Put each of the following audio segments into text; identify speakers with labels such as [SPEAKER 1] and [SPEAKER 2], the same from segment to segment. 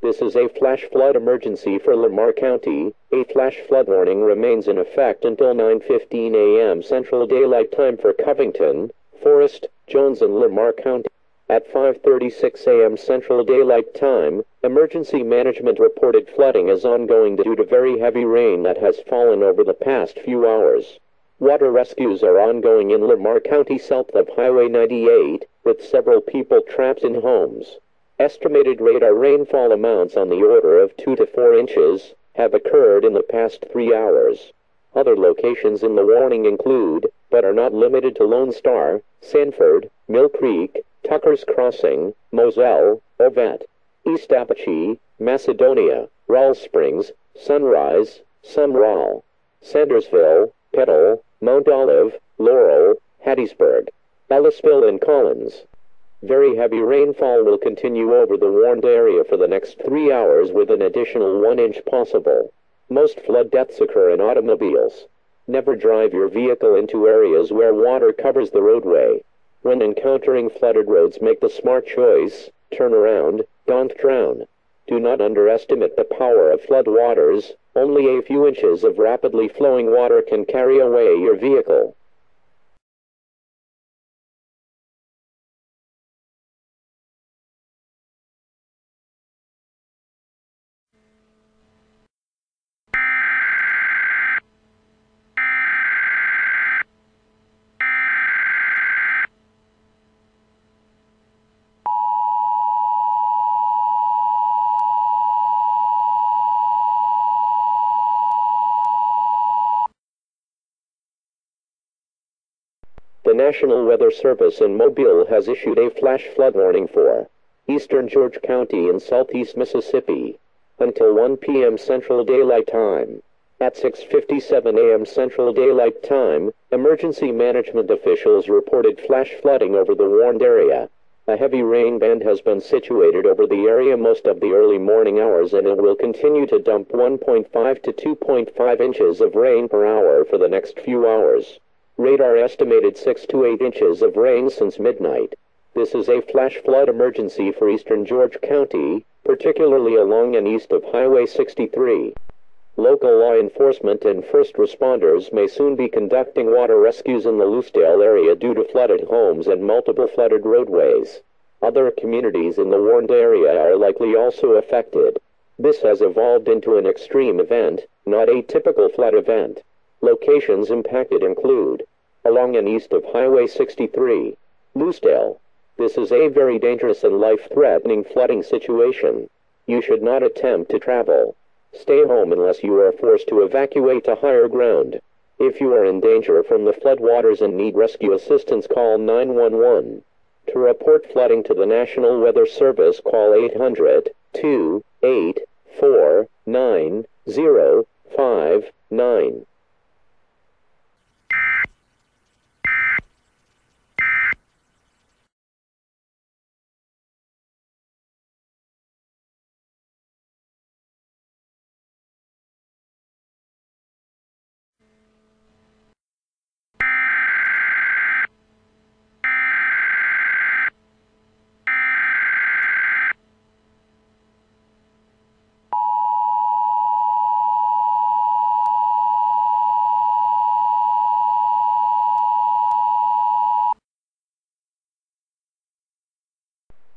[SPEAKER 1] This is a flash flood emergency for Lamar County. A flash flood warning remains in effect until 9:15 a.m. Central Daylight Time for Covington, Forest, Jones and Lamar County. At 5:36 a.m. Central Daylight Time, emergency management reported flooding is ongoing due to very heavy rain that has fallen over the past few hours. Water rescues are ongoing in Lamar County south of Highway 98, with several people trapped in homes. Estimated radar rainfall amounts on the order of 2 to 4 inches have occurred in the past 3 hours. Other locations in the warning include, but are not limited to Lone Star, Sanford, Mill Creek, Tucker's Crossing, Moselle, Ovette, East Apache, Macedonia, Rawls Springs, Sunrise, Sumrall, Sandersville, Petal, Mount Olive, Laurel, Hattiesburg, Ellisville and Collins. Very heavy rainfall will continue over the warned area for the next 3 hours with an additional 1 inch possible. Most flood deaths occur in automobiles. Never drive your vehicle into areas where water covers the roadway. When encountering flooded roads, make the smart choice, turn around, don't drown. Do not underestimate the power of flood waters. Only a few inches of rapidly flowing water can carry away your vehicle. The National Weather Service in Mobile has issued a flash flood warning for eastern George County and southeast Mississippi until 1 p.m. Central Daylight Time. At 6:57 a.m. Central Daylight Time, emergency management officials reported flash flooding over the warned area. A heavy rain band has been situated over the area most of the early morning hours, and it will continue to dump 1.5 to 2.5 inches of rain per hour for the next few hours. Radar estimated 6 to 8 inches of rain since midnight. This is a flash flood emergency for eastern George County, particularly along and east of Highway 63. Local law enforcement and first responders may soon be conducting water rescues in the Lucedale area due to flooded homes and multiple flooded roadways. Other communities in the warned area are likely also affected. This has evolved into an extreme event, not a typical flood event. Locations impacted include along and east of Highway 63, Lucedale. This is a very dangerous and life-threatening flooding situation. You should not attempt to travel. Stay home unless you are forced to evacuate to higher ground. If you are in danger from the floodwaters and need rescue assistance, call 911. To report flooding to the National Weather Service, call 800-284-9059.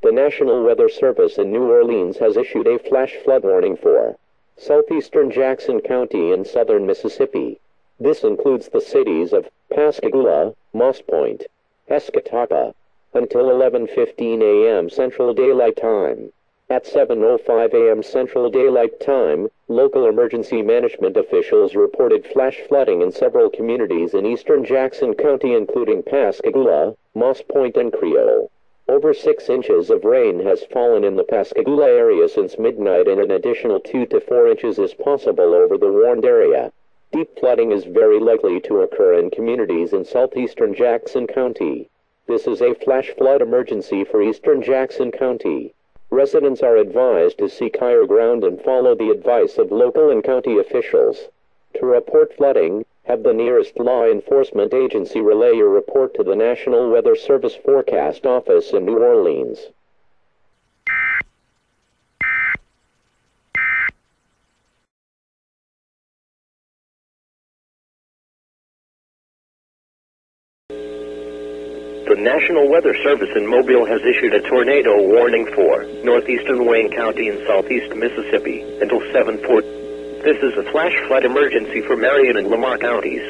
[SPEAKER 1] The National Weather Service in New Orleans has issued a flash flood warning for southeastern Jackson County and southern Mississippi. This includes the cities of Pascagoula, Moss Point, Escatawpa, until 11:15 a.m. Central Daylight Time. At 7:05 a.m. Central Daylight Time, local emergency management officials reported flash flooding in several communities in eastern Jackson County, including Pascagoula, Moss Point, and Creole. Over 6 inches of rain has fallen in the Pascagoula area since midnight, and an additional 2 to 4 inches is possible over the warned area. Deep flooding is very likely to occur in communities in southeastern Jackson County. This is a flash flood emergency for eastern Jackson County. Residents are advised to seek higher ground and follow the advice of local and county officials. To report flooding, have the nearest law enforcement agency relay your report to the National Weather Service Forecast Office in New Orleans.
[SPEAKER 2] The National Weather Service in Mobile has issued a tornado warning for northeastern Wayne County and southeast Mississippi until 7:4. This is a flash flood emergency for Marion and Lamar counties.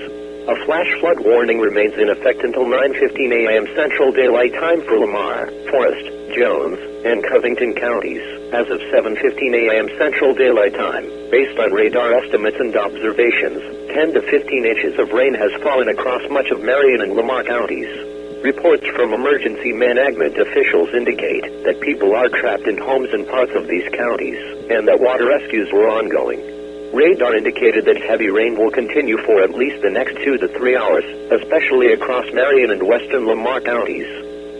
[SPEAKER 2] A flash flood warning remains in effect until 9:15 a.m. Central Daylight Time for Lamar, Forest, Jones, and Covington counties, as of 7:15 a.m. Central Daylight Time. Based on radar estimates and observations, 10 to 15 inches of rain has fallen across much of Marion and Lamar counties. Reports from emergency management officials indicate that people are trapped in homes in parts of these counties, and that water rescues were ongoing. Radar indicated that heavy rain will continue for at least the next 2 to 3 hours, especially across Marion and western Lamar counties.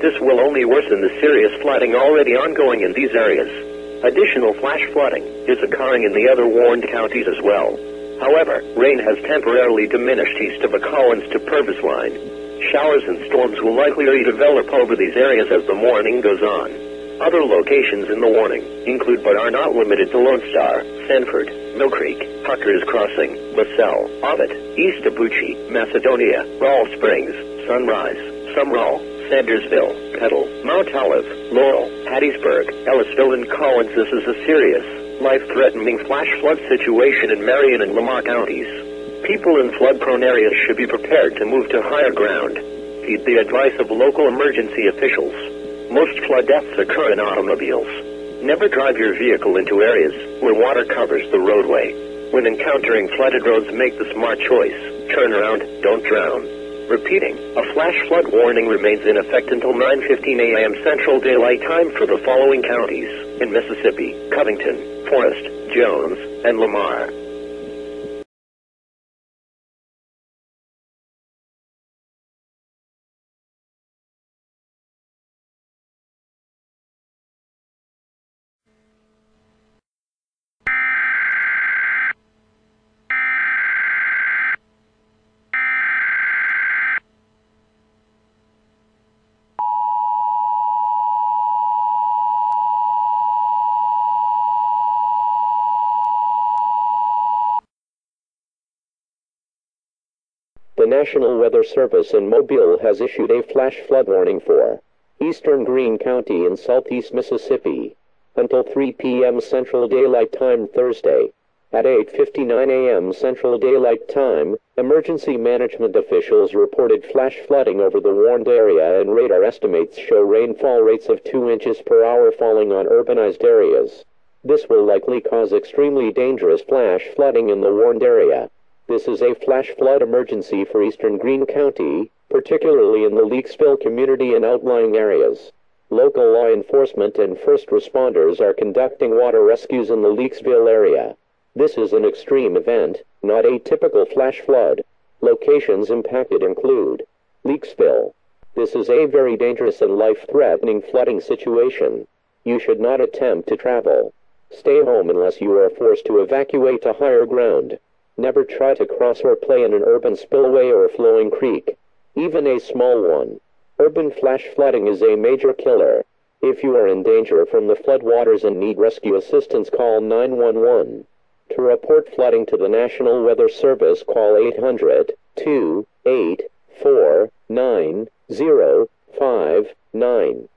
[SPEAKER 2] This will only worsen the serious flooding already ongoing in these areas. Additional flash flooding is occurring in the other warned counties as well. However, rain has temporarily diminished east of the Collins to Purvis line. Showers and storms will likely develop over these areas as the morning goes on. Other locations in the warning include but are not limited to Lone Star, Sanford, Mill Creek, Tucker's Crossing, LaSalle, Ovid, East Abuchi, Macedonia, Rawl Springs, Sunrise, Sumrall, Sandersville, Petal, Mount Olive, Laurel, Hattiesburg, Ellisville, and Collins. This is a serious, life-threatening flash flood situation in Marion and Lamar counties. People in flood-prone areas should be prepared to move to higher ground. Heed the advice of local emergency officials. Most flood deaths occur in automobiles. Never drive your vehicle into areas where water covers the roadway. When encountering flooded roads, make the smart choice. Turn around, don't drown. Repeating, a flash flood warning remains in effect until 9:15 a.m. Central Daylight Time for the following counties in Mississippi: Covington, Forest, Jones, and Lamar.
[SPEAKER 1] The National Weather Service in Mobile has issued a flash flood warning for eastern Greene County and southeast Mississippi until 3 p.m. Central Daylight Time Thursday. At 8:59 a.m. Central Daylight Time, emergency management officials reported flash flooding over the warned area, and radar estimates show rainfall rates of 2 inches per hour falling on urbanized areas. This will likely cause extremely dangerous flash flooding in the warned area. This is a flash flood emergency for eastern Greene County, particularly in the Leakesville community and outlying areas. Local law enforcement and first responders are conducting water rescues in the Leakesville area. This is an extreme event, not a typical flash flood. Locations impacted include Leakesville. This is a very dangerous and life-threatening flooding situation. You should not attempt to travel. Stay home unless you are forced to evacuate to higher ground. Never try to cross or play in an urban spillway or flowing creek, even a small one. Urban flash flooding is a major killer. If you are in danger from the floodwaters and need rescue assistance, call 911. To report flooding to the National Weather Service, call 800-284-9059.